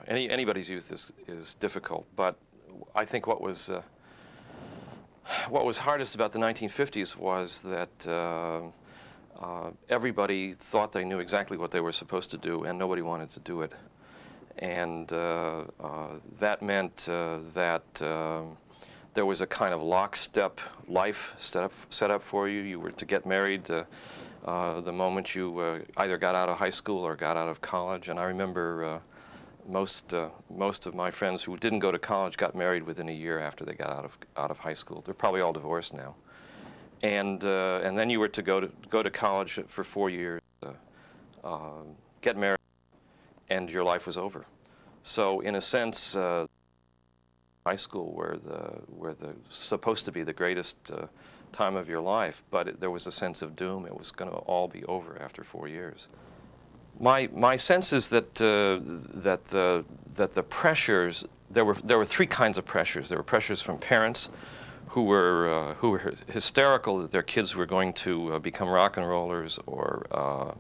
anybody's youth is difficult, but I think what was hardest about the 1950s was that everybody thought they knew exactly what they were supposed to do, and nobody wanted to do it. And that meant that there was a kind of lockstep life set up for you. You were to get married the moment you either got out of high school or got out of college. And I remember most of my friends who didn't go to college got married within a year after they got out of high school. They're probably all divorced now. And then you were to go to college for 4 years, get married, and your life was over. So in a sense, high school were supposed to be the greatest time of your life, but there was a sense of doom. It was going to all be over after 4 years. My sense is that the pressures, there were three kinds of pressures. There were pressures from parents who were hysterical that their kids were going to become rock and rollers or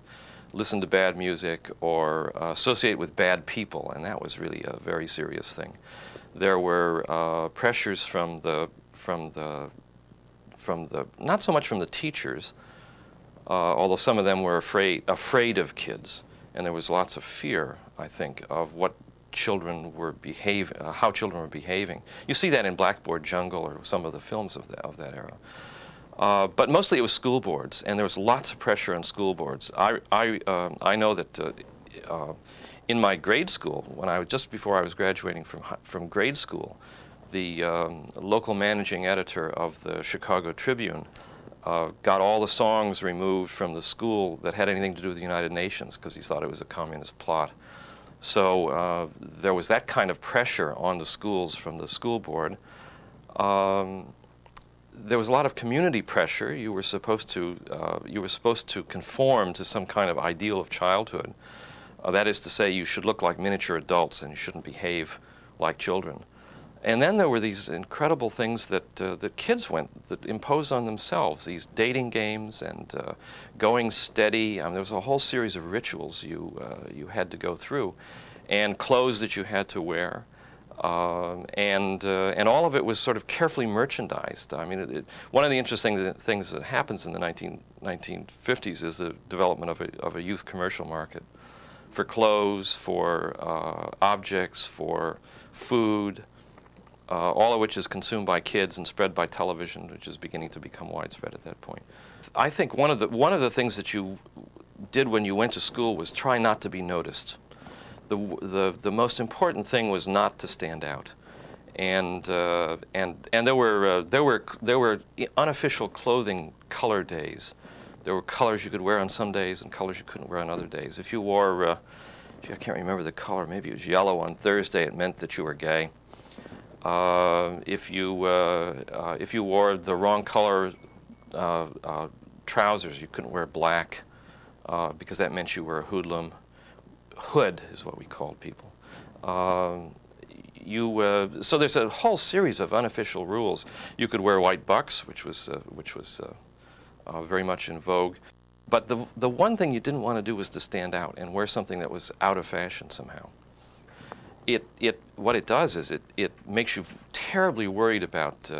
listen to bad music or associate with bad people, and that was really a very serious thing. There were pressures from the not so much from the teachers, although some of them were afraid of kids, and there was lots of fear, I think, of what children were how children were behaving. You see that in Blackboard Jungle or some of the films of that era. But mostly it was school boards, and there was lots of pressure on school boards. I know that in my grade school, just before I was graduating from grade school, the local managing editor of the Chicago Tribune got all the songs removed from the school that had anything to do with the United Nations because he thought it was a communist plot. So there was that kind of pressure on the schools from the school board. There was a lot of community pressure. You were supposed to conform to some kind of ideal of childhood. That is to say, you should look like miniature adults and you shouldn't behave like children. And then there were these incredible things that kids that imposed on themselves, these dating games and going steady. There was a whole series of rituals you had to go through, and clothes that you had to wear. And all of it was sort of carefully merchandised. I mean, one of the interesting things that happens in the 1950s is the development of a youth commercial market for clothes, for objects, for food, all of which is consumed by kids and spread by television, which is beginning to become widespread at that point. I think one of the things that you did when you went to school was try not to be noticed. The most important thing was not to stand out, and there were unofficial clothing color days. There were colors you could wear on some days and colors you couldn't wear on other days. If you wore, I can't remember the color. Maybe it was yellow on Thursday. It meant that you were gay. If you wore the wrong color trousers, you couldn't wear black because that meant you were a hoodlum. Hood is what we called people. So there's a whole series of unofficial rules. You could wear white bucks, which was very much in vogue. But the one thing you didn't want to do was to stand out and wear something that was out of fashion somehow. What it does is it makes you terribly worried about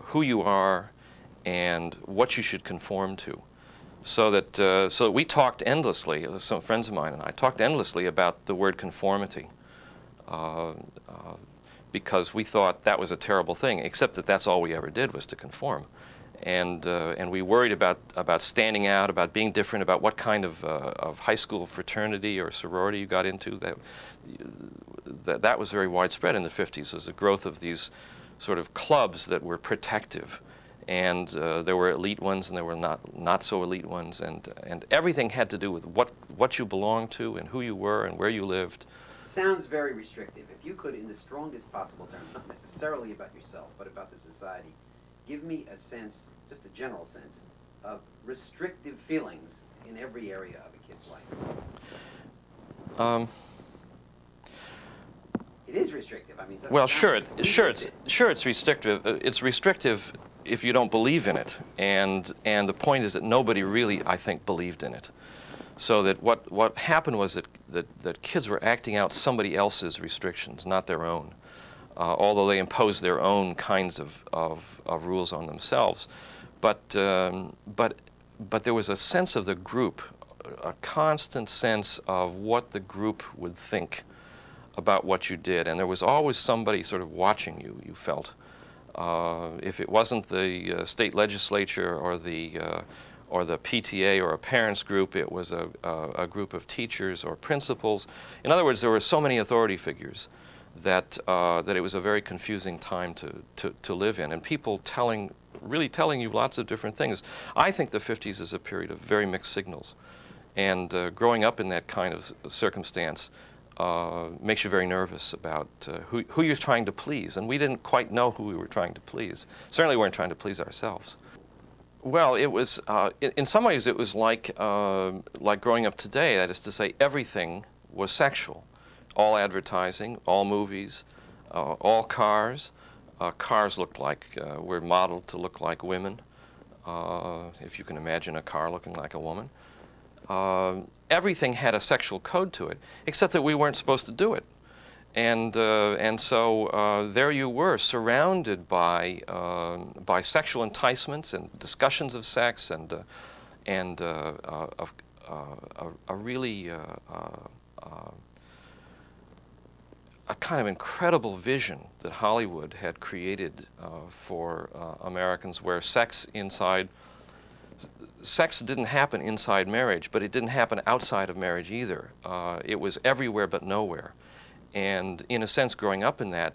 who you are and what you should conform to. So that we talked endlessly, some friends of mine and I talked endlessly about the word conformity, because we thought that was a terrible thing, except that that's all we ever did was to conform. And we worried about standing out, about being different, about what kind of high school fraternity or sorority you got into. That was very widespread in the 50s. There was a growth of these sort of clubs that were protective. And there were elite ones and there were not so elite ones, and everything had to do with what you belonged to and who you were and where you lived. Sounds very restrictive. If you could, in the strongest possible terms, not necessarily about yourself, but about the society, give me a sense, just a general sense, of restrictive feelings in every area of a kid's life. It is restrictive. I mean, well, sure it's restrictive. It's restrictive if you don't believe in it, and the point is that nobody really, I think, believed in it. So that what happened was that kids were acting out somebody else's restrictions, not their own, although they imposed their own kinds of rules on themselves. But there was a sense of the group, a constant sense of what the group would think about what you did, and there was always somebody sort of watching you, you felt. If it wasn't the state legislature or the PTA or a parents group, it was a group of teachers or principals. In other words, there were so many authority figures that it was a very confusing time to live in, and people really telling you lots of different things. I think the 50s is a period of very mixed signals, and growing up in that kind of circumstance makes you very nervous about who you're trying to please, and we didn't quite know who we were trying to please. Certainly weren't trying to please ourselves. Well, it was, in some ways it was like growing up today, that is to say, everything was sexual. All advertising, all movies, all cars. Cars looked like, were modeled to look like women, if you can imagine a car looking like a woman. Everything had a sexual code to it, except that we weren't supposed to do it. And so there you were, surrounded by sexual enticements and discussions of sex, and a really a kind of incredible vision that Hollywood had created for Americans, where sex didn't happen inside marriage, but it didn't happen outside of marriage either. It was everywhere but nowhere. And in a sense, growing up in that,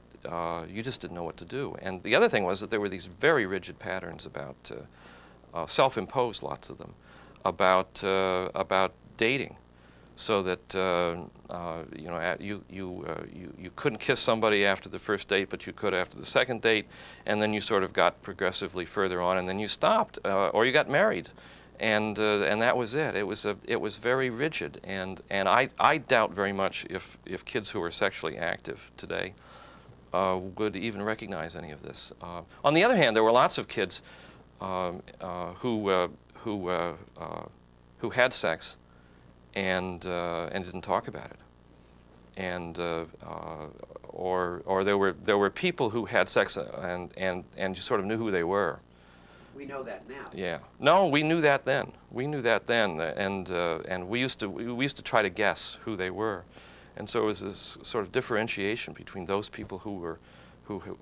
you just didn't know what to do. And the other thing was that there were these very rigid patterns about, self-imposed, lots of them, about dating. So that you know, you couldn't kiss somebody after the first date, but you could after the second date, and then you sort of got progressively further on, and then you stopped, or you got married, and that was it. It was very rigid, and I doubt very much if kids who are sexually active today would even recognize any of this. On the other hand, there were lots of kids who had sex and didn't talk about it, and or there were people who had sex and you sort of knew who they were. We know that now. Yeah. No, we knew that then. We knew that then, and we used to try to guess who they were, and so it was this sort of differentiation between those people who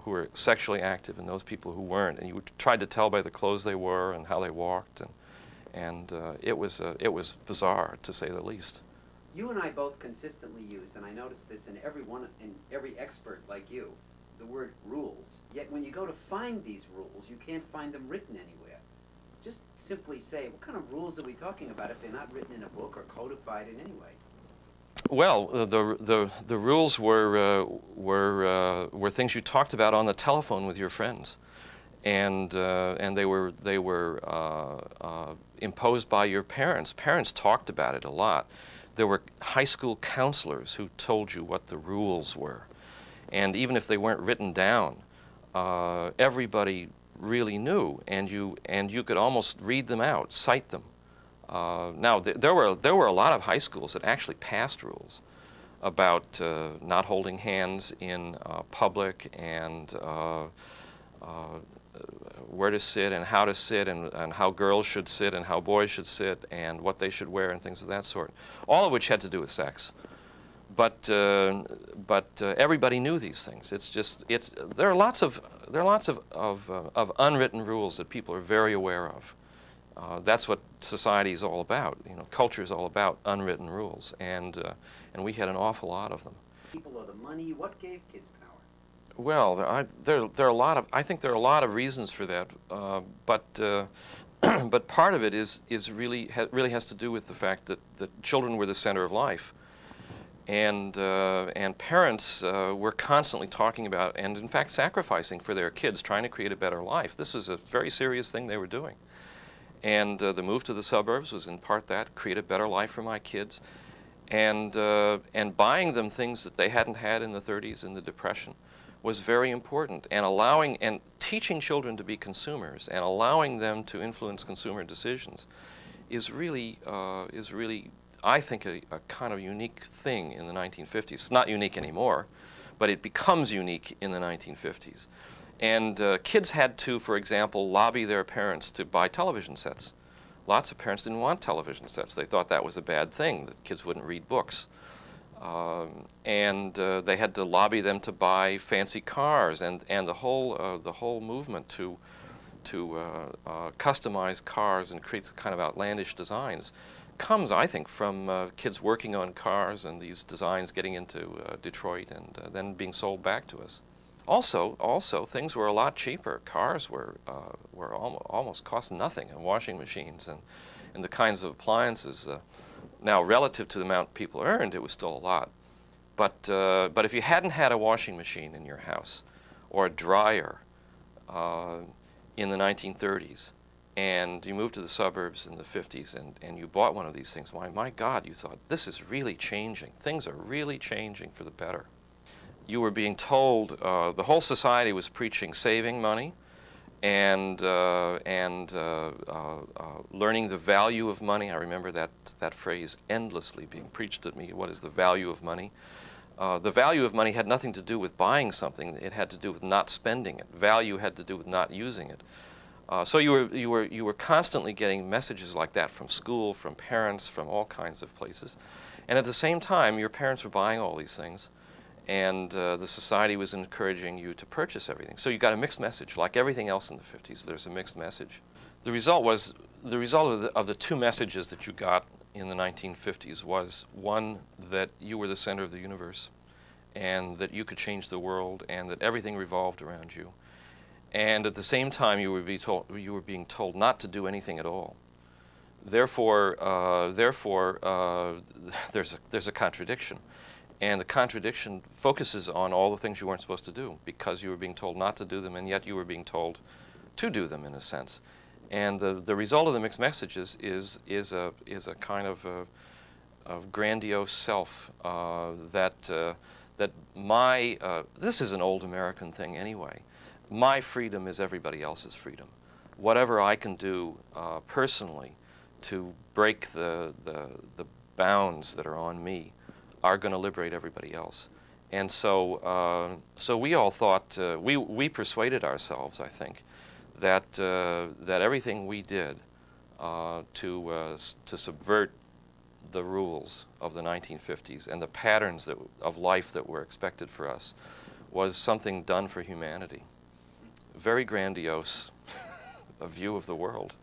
were sexually active and those people who weren't, and you tried to tell by the clothes they wore and how they walked, and it was bizarre, to say the least. You and I both consistently use, and I noticed this in every expert like you, the word rules. Yet when you go to find these rules, you can't find them written anywhere. Just simply say, what kind of rules are we talking about if they're not written in a book or codified in any way? Well, the rules were things you talked about on the telephone with your friends, and they were imposed by your parents. Parents talked about it a lot. There were high school counselors who told you what the rules were, and even if they weren't written down, everybody really knew, and you could almost read them out, cite them. Now there were a lot of high schools that actually passed rules about not holding hands in public, and where to sit and how to sit, and how girls should sit and how boys should sit and what they should wear and things of that sort, all of which had to do with sex. But everybody knew these things. There are lots of unwritten rules that people are very aware of. That's what society is all about. You know, culture is all about unwritten rules, and we had an awful lot of them. People or the money, what gave kids power? Well, there are a lot of. I think there are a lot of reasons for that, but part of it really has to do with the fact that children were the center of life, and parents were constantly talking about, and in fact sacrificing for their kids, trying to create a better life. This was a very serious thing they were doing, and the move to the suburbs was in part that, create a better life for my kids, and buying them things that they hadn't had in the 30s and the Depression was very important, and teaching children to be consumers and allowing them to influence consumer decisions is really I think, a kind of unique thing in the 1950s. It's not unique anymore, but it becomes unique in the 1950s. And kids had to, for example, lobby their parents to buy television sets. Lots of parents didn't want television sets. They thought that was a bad thing, that kids wouldn't read books. They had to lobby them to buy fancy cars, and the whole movement to customize cars and create kind of outlandish designs comes, I think, from kids working on cars and these designs getting into Detroit and then being sold back to us. Also, things were a lot cheaper. Cars were almost cost nothing, and washing machines and the kinds of appliances. Now, relative to the amount people earned, it was still a lot. But if you hadn't had a washing machine in your house or a dryer in the 1930s, and you moved to the suburbs in the 50s and you bought one of these things, why, my God, you thought, this is really changing. Things are really changing for the better. You were being told, the whole society was preaching saving money and learning the value of money. I remember that phrase endlessly being preached at me. What is the value of money? The value of money had nothing to do with buying something. It had to do with not spending it. Value had to do with not using it. So you were constantly getting messages like that from school, from parents, from all kinds of places. And at the same time, your parents were buying all these things, and the society was encouraging you to purchase everything. So you got a mixed message, like everything else in the 50s. There's a mixed message. The result of the two messages that you got in the 1950s was, one, that you were the center of the universe, and that you could change the world, and that everything revolved around you. And at the same time, you were being told not to do anything at all. Therefore, there's a contradiction. And the contradiction focuses on all the things you weren't supposed to do, because you were being told not to do them, and yet you were being told to do them, in a sense. And the result of the mixed messages is a kind of grandiose self that this is an old American thing anyway. My freedom is everybody else's freedom. Whatever I can do personally to break the bounds that are on me are going to liberate everybody else. And so we all thought, we persuaded ourselves, I think, that everything we did to subvert the rules of the 1950s and the patterns of life that were expected for us was something done for humanity. Very grandiose a view of the world.